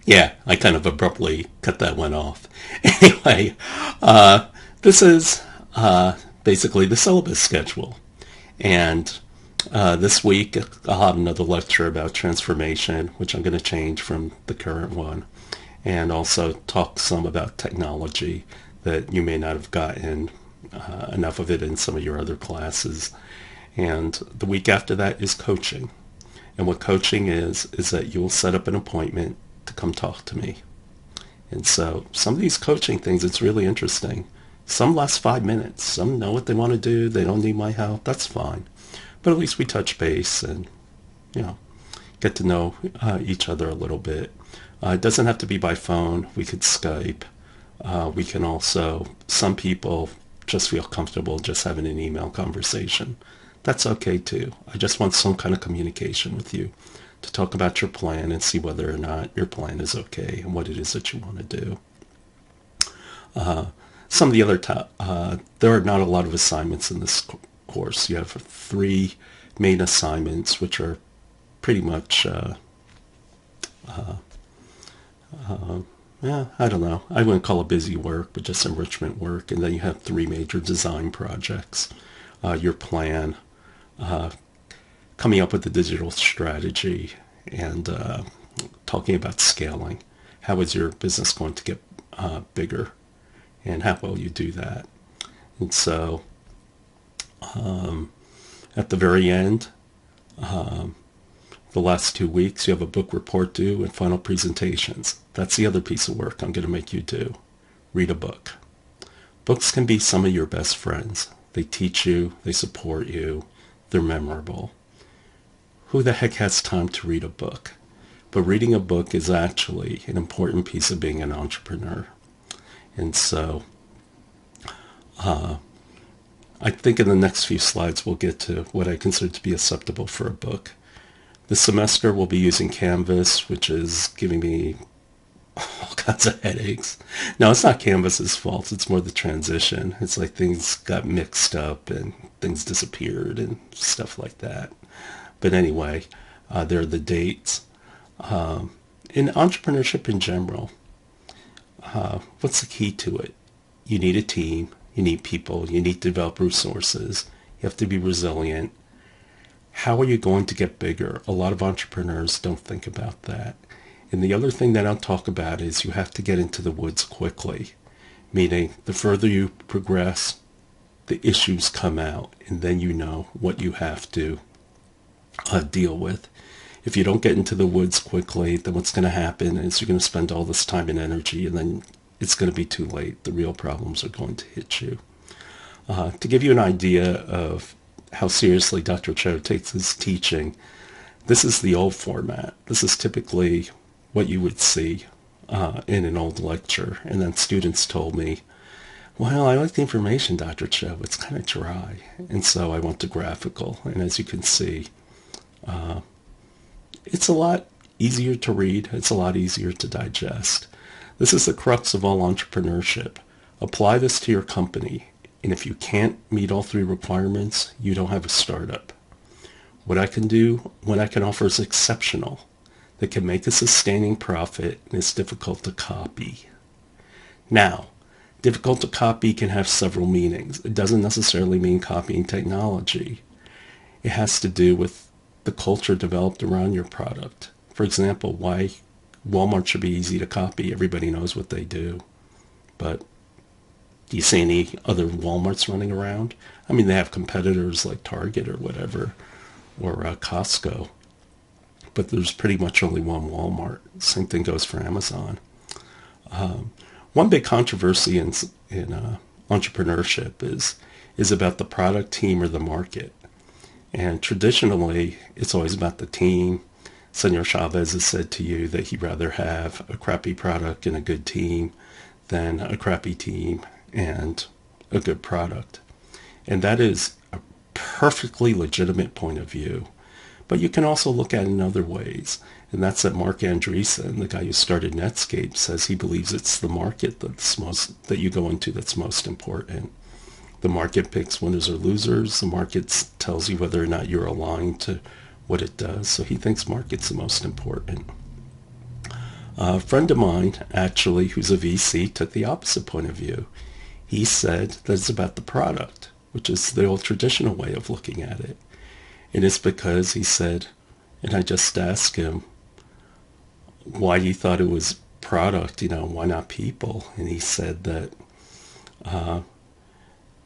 Yeah, I kind of abruptly cut that one off. Anyway, this is basically the syllabus schedule. And this week I'll have another lecture about transformation, which I'm going to change from the current one. And also talk some about technology that you may not have gotten enough of it in some of your other classes. And the week after that is coaching. And what coaching is that you'll set up an appointment to come talk to me. And so some of these coaching things, it's really interesting. Some last 5 minutes. Some know what they want to do. They don't need my help. That's fine. But at least we touch base and, get to know each other a little bit. It doesn't have to be by phone. We could Skype. We can also, some people just feel comfortable just having an email conversation. That's okay too. I just want some kind of communication with you to talk about your plan and see whether or not your plan is okay and what it is that you want to do. Some of the other, there are not a lot of assignments in this course. You have 3 main assignments, which are pretty much, I don't know. I wouldn't call it busy work, but just enrichment work. And then you have 3 major design projects. Your plan, coming up with a digital strategy, and talking about scaling. How is your business going to get bigger, and how will you do that? And so at the very end, the last 2 weeks, you have a book report due and final presentations. That's the other piece of work I'm going to make you do. Read a book. Books can be some of your best friends. They teach you, they support you, they're memorable. Who the heck has time to read a book? But reading a book is actually an important piece of being an entrepreneur. And so I think in the next few slides we'll get to what I consider to be acceptable for a book. This semester we'll be using Canvas, which is giving me all kinds of headaches. No, it's not Canvas's fault. It's more the transition. It's like things got mixed up and things disappeared and stuff like that. But anyway, there are the dates. In entrepreneurship in general, what's the key to it? You need a team. You need people. You need to develop resources. You have to be resilient. How are you going to get bigger? A lot of entrepreneurs don't think about that. And the other thing that I'll talk about is you have to get into the woods quickly, meaning the further you progress, the issues come out, and then you know what you have to deal with. If you don't get into the woods quickly, then what's going to happen is you're going to spend all this time and energy, and then it's going to be too late. The real problems are going to hit you. To give you an idea of how seriously Dr. Cho takes his teaching, this is the old format. This is typically what you would see in an old lecture. And then students told me, well, I like the information, Dr. Cho. It's kind of dry. And so I went to graphical. And as you can see, it's a lot easier to read. It's a lot easier to digest. This is the crux of all entrepreneurship. Apply this to your company. And if you can't meet all 3 requirements, you don't have a startup. What I can do, what I can offer is exceptional. That can make a sustaining profit and is difficult to copy. Now, difficult to copy can have several meanings. It doesn't necessarily mean copying technology. It has to do with the culture developed around your product. For example, why Walmart should be easy to copy. Everybody knows what they do. But do you see any other Walmarts running around? I mean, they have competitors like Target or whatever, or Costco. But there's pretty much only one Walmart. Same thing goes for Amazon. One big controversy in entrepreneurship is about the product, team, or the market. And traditionally, it's always about the team. Senor Chavez has said to you that he'd rather have a crappy product and a good team than a crappy team and a good product. And that is a perfectly legitimate point of view. But you can also look at it in other ways. And that's that Mark Andreessen, the guy who started Netscape, says he believes it's the market that you go into that's most important. The market picks winners or losers. The market tells you whether or not you're aligned to what it does. So he thinks market's the most important. A friend of mine, actually, who's a VC, took the opposite point of view. He said that it's about the product, which is the old traditional way of looking at it. And it's because he said, and I just asked him, why you thought it was product, why not people? And he said that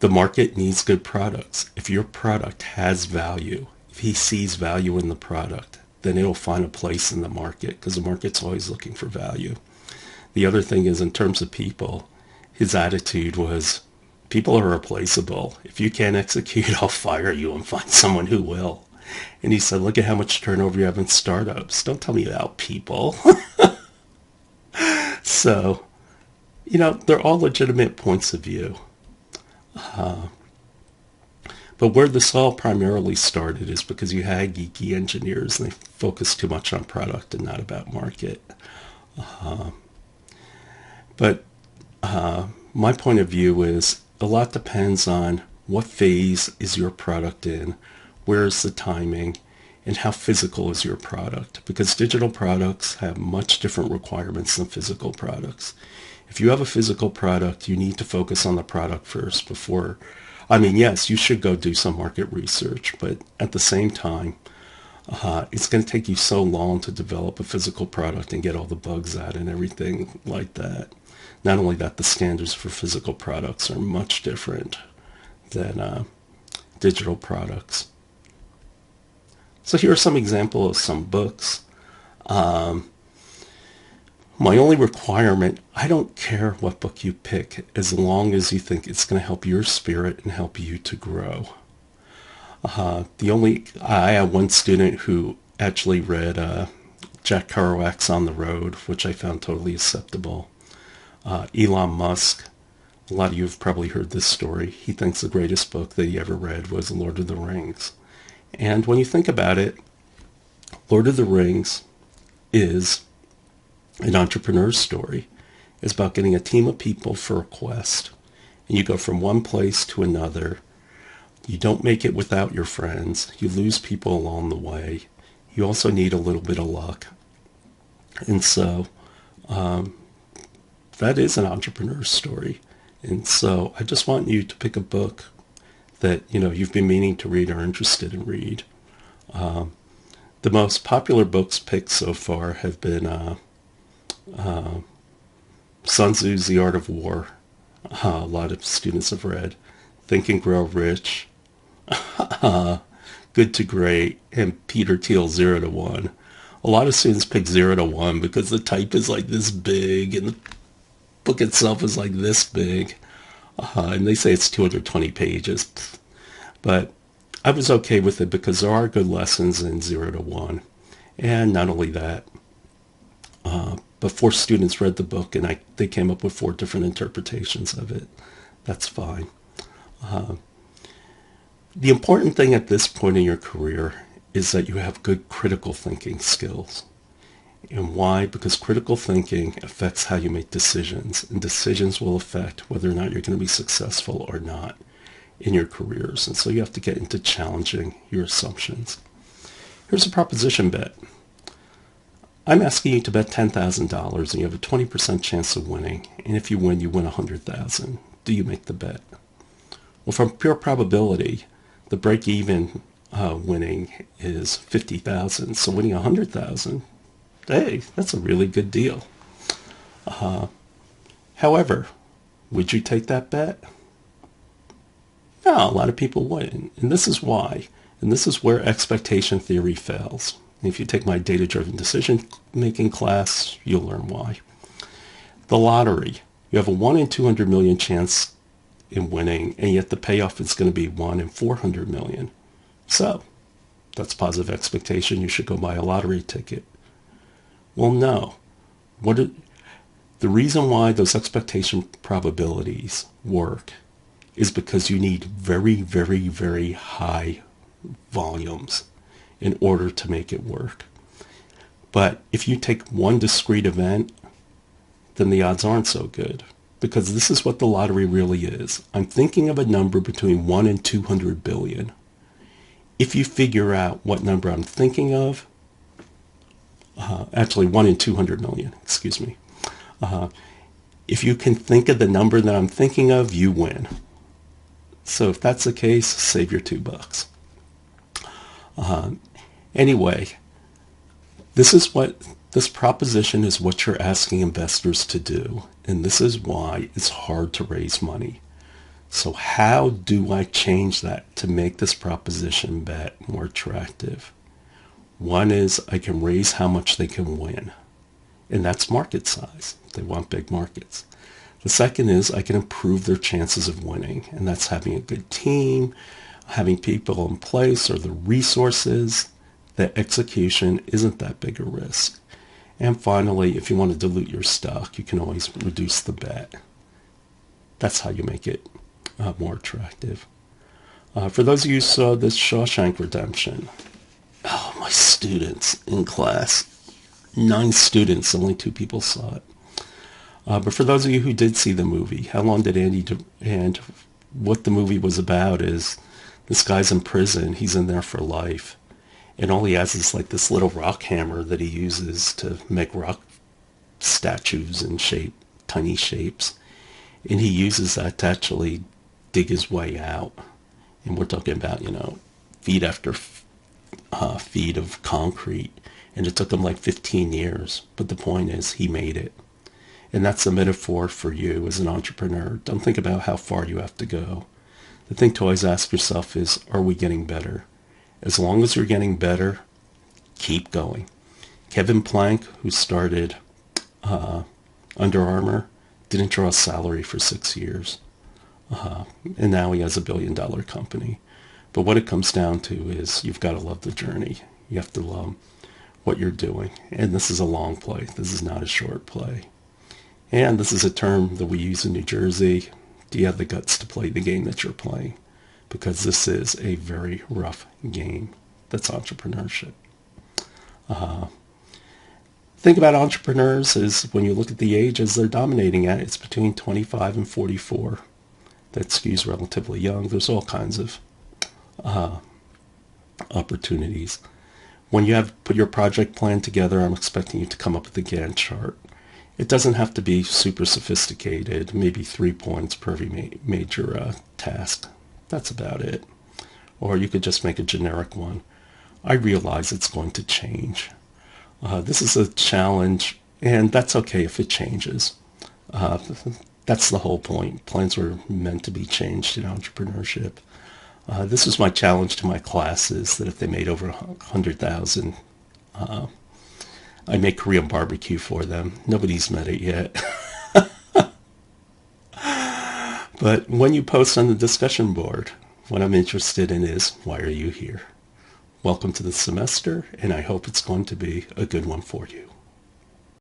the market needs good products. If your product has value, if he sees value in the product, then it'll find a place in the market because the market's always looking for value. The other thing is, in terms of people, his attitude was, people are replaceable. If you can't execute, I'll fire you and find someone who will. And he said, look at how much turnover you have in startups. Don't tell me about people. So, they're all legitimate points of view. But where this all primarily started is because you had geeky engineers and they focused too much on product and not about market. But my point of view is a lot depends on what phase is your product in, where is the timing, and how physical is your product. Because digital products have much different requirements than physical products. If you have a physical product, you need to focus on the product first before, yes, you should go do some market research, but at the same time, it's going to take you so long to develop a physical product and get all the bugs out and everything like that. Not only that, the standards for physical products are much different than digital products. So here are some examples of some books. My only requirement, I don't care what book you pick as long as you think it's going to help your spirit and help you to grow. I had one student who actually read Jack Kerouac's On the Road, which I found totally acceptable. Elon Musk, a lot of you have probably heard this story. He thinks the greatest book that he ever read was Lord of the Rings. And when you think about it, Lord of the Rings is an entrepreneur's story. It's about getting a team of people for a quest. And you go from one place to another. You don't make it without your friends. You lose people along the way. You also need a little bit of luck. And so that is an entrepreneur's story. And so I just want you to pick a book that you've been meaning to read or interested in read. The most popular books picked so far have been Sun Tzu's The Art of War. A lot of students have read Think and Grow Rich, Good to Great, and Peter Thiel's 0 to 1. A lot of students pick 0 to 1 because the type is like this big and the book itself is like this big. And they say it's 220 pages. But I was okay with it because there are good lessons in 0 to 1. And not only that, but 4 students read the book and they came up with 4 different interpretations of it. That's fine. The important thing at this point in your career is that you have good critical thinking skills. And why? Because critical thinking affects how you make decisions, and decisions will affect whether or not you're going to be successful or not in your careers. And so you have to get into challenging your assumptions. Here's a proposition bet. I'm asking you to bet $10,000 and you have a 20% chance of winning. And if you win, you win $100,000. Do you make the bet? Well, from pure probability, the break-even winning is $50,000. So winning $100,000, hey, that's a really good deal. However, would you take that bet? No, a lot of people wouldn't. And this is why. And this is where expectation theory fails. If you take my data-driven decision-making class, you'll learn why. The lottery. You have a 1 in 200 million chance in winning, and yet the payoff is going to be 1 in 400 million. So, that's positive expectation. You should go buy a lottery ticket. Well, no. The reason why those expectation probabilities work is because you need very, very, very high volumes in order to make it work. But if you take one discrete event, then the odds aren't so good. Because this is what the lottery really is. I'm thinking of a number between 1 and 200 billion. If you figure out what number I'm thinking of, Actually 1 in 200 million, excuse me. If you can think of the number that I'm thinking of, you win. So if that's the case, save your $2. Anyway, this proposition is what you're asking investors to do. And this is why it's hard to raise money. So how do I change that to make this proposition bet more attractive? One is I can raise how much they can win. And that's market size. They want big markets. The second is I can improve their chances of winning. And that's having a good team, having people in place or the resources. That execution isn't that big a risk. And finally, if you want to dilute your stock, you can always reduce the bet. That's how you make it more attractive. For those of you who saw this Shawshank Redemption, oh, my students in class, 9 students, only 2 people saw it. But for those of you who did see the movie, how long did Andy do? And what the movie was about is this guy's in prison. He's in there for life. And all he has is like this little rock hammer that he uses to make rock statues and tiny shapes. And he uses that to actually dig his way out. And we're talking about, feet after feet of concrete. And it took him like 15 years. But the point is, he made it. And that's the metaphor for you as an entrepreneur. Don't think about how far you have to go. The thing to always ask yourself is, are we getting better? As long as you're getting better, keep going. Kevin Plank, who started Under Armour, didn't draw a salary for 6 years. And now he has $1 billion company. But what it comes down to is you've got to love the journey. You have to love what you're doing. And this is a long play. This is not a short play. And this is a term that we use in New Jersey. Do you have the guts to play the game that you're playing? Because this is a very rough game. That's entrepreneurship. Think about entrepreneurs is when you look at the ages they're dominating at, it's between 25 and 44. That skews relatively young. There's all kinds of opportunities. When you have put your project plan together, I'm expecting you to come up with a Gantt chart. It doesn't have to be super sophisticated, maybe 3 points per every major task. That's about it. Or you could just make a generic one. I realize it's going to change. This is a challenge, and that's okay if it changes. That's the whole point. Plans were meant to be changed in entrepreneurship. This is my challenge to my classes, that if they made over 100,000, I make Korean barbecue for them. Nobody's met it yet. But when you post on the discussion board, what I'm interested in is, why are you here? Welcome to the semester, and I hope it's going to be a good one for you.